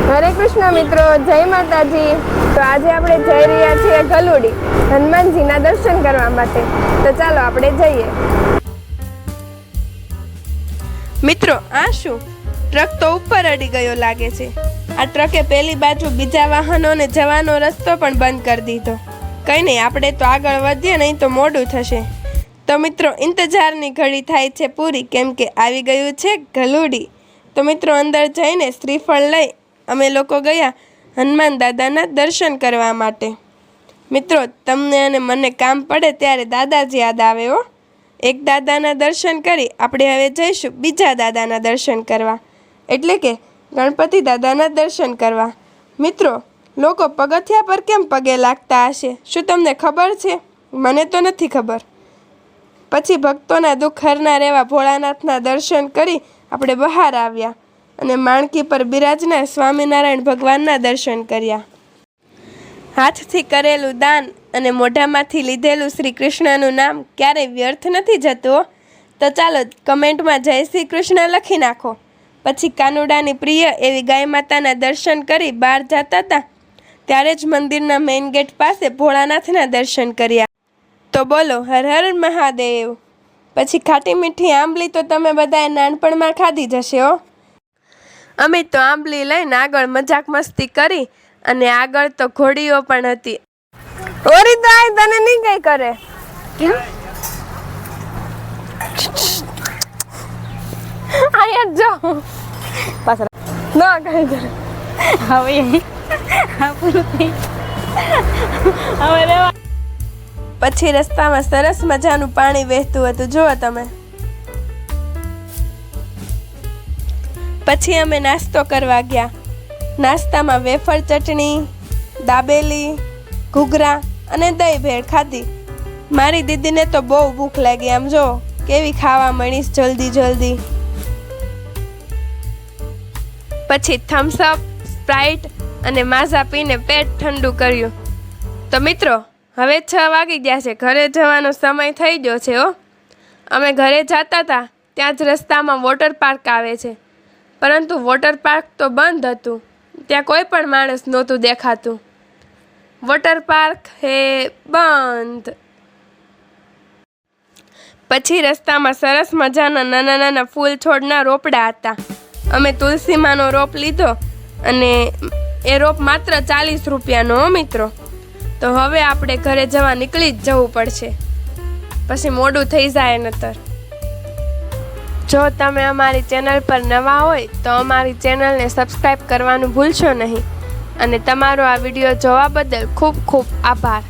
हरे कृष्ण मित्रों, जय माताजी। तो आज આપણે જઈ રહ્યા છીએ ગલુડી હનુમાનજીના દર્શન કરવા માટે। તો ચાલો આપણે જઈએ। મિત્રો, આ શું ટ્રક તો ઉપર અડી ગયો લાગે છે। આ ટ્રકે પેલી બાજુ બીજા વાહનોને જવાનો રસ્તો પણ બંધ કરી દીધો। કંઈ નહીં, આપણે તો આગળ વધીએ, નહીં તો મોડું થશે। તો મિત્રો, ઇંતજારની ઘડી થાય છે પૂરી, કેમ કે આવી ગયું છે ગલુડી। તો મિત્રો, અંદર જઈને શ્રીફળ લઈ અમે લોકો ગયા હનુમાન દાદાના દર્શન કરવા માટે। મિત્રો, તમને અને મને કામ પડે ત્યારે દાદાજી યાદ આવે હો। એક દાદાના દર્શન કરી આપણે હવે જઈશું બીજા દાદાના દર્શન કરવા, એટલે કે ગણપતિ દાદાના દર્શન કરવા। મિત્રો, લોકો પગથિયા પર કેમ પગે લાગતા હશે? શું તમને ખબર છે? મને તો નથી ખબર। પછી ભક્તોના દુઃખ હરનાર એવા ભોળાનાથના દર્શન કરી આપણે બહાર આવ્યા અને માણકી પર બિરાજનાર સ્વામિનારાયણ ભગવાનના દર્શન કર્યા। હાથથી કરેલું દાન અને મોઢામાંથી લીધેલું શ્રી કૃષ્ણનું નામ ક્યારેય વ્યર્થ નથી જતું। તો ચાલો કમેન્ટમાં જય શ્રી કૃષ્ણ લખી નાખો। પછી કાનુડાની પ્રિય એવી ગાય માતાના દર્શન કરી બહાર જતા હતા ત્યારે જ મંદિરના મેઇન ગેટ પાસે ભોળાનાથના દર્શન કર્યા। તો બોલો હર હર મહાદેવ। પછી ખાટી મીઠી આંબલી તો તમે બધાએ નાનપણમાં ખાધી જશે હો। અમે તો આંબલી લઈને આગળ મજાક મસ્તી કરી અને આગળ તો ઘોડીઓ પણ હતી। ઓરી તો આ તને નહીં કઈ કરે કેમ? આયા જો પાછળ ના કઈ કરે હવે હવે પછી રસ્તામાં સરસ મજાનું પાણી વહેતું હતું, જુઓ તમે। પછી અમે નાસ્તો કરવા ગયા। નાસ્તામાં વેફર ચટણી, દાબેલી, ઘૂઘરા અને દહીં ભેળ ખાધી। મારી દીદીને તો બહુ ભૂખ લાગી, આમ જો કેવી ખાવા મળીશ જલ્દી જલ્દી। પછી થમ્સ અપ, સ્પ્રાઇટ અને માઝા પીને પેટ ઠંડુ કર્યું। તો મિત્રો, હવે 6 વાગી ગયા છે, ઘરે જવાનો સમય થઈ ગયો છે હો। અમે ઘરે જતા હતા ત્યાં જ રસ્તામાં વોટર પાર્ક આવે છે, પરંતુ વોટર પાર્ક તો બંધ હતું, ત્યાં કોઈ પણ માણસ નહોતું દેખાતું। વોટર પાર્ક હે બંધ। પછી રસ્તામાં સરસ મજાના નાના નાના ફૂલ છોડના રોપડા હતા। અમે તુલસીમાંનો રોપ લીધો અને એ રોપ માત્ર 40 રૂપિયાનો હો મિત્રો। તો હવે આપણે ઘરે જવા નીકળી જ જવું પડશે, પછી મોડું થઈ જાય નતર। જો તમે અમારી ચેનલ પર નવા હોય તો અમારી ચેનલને સબસ્ક્રાઈબ કરવાનું ભૂલશો નહીં, અને તમારો આ વિડીયો જોવા બદલ ખૂબ ખૂબ આભાર।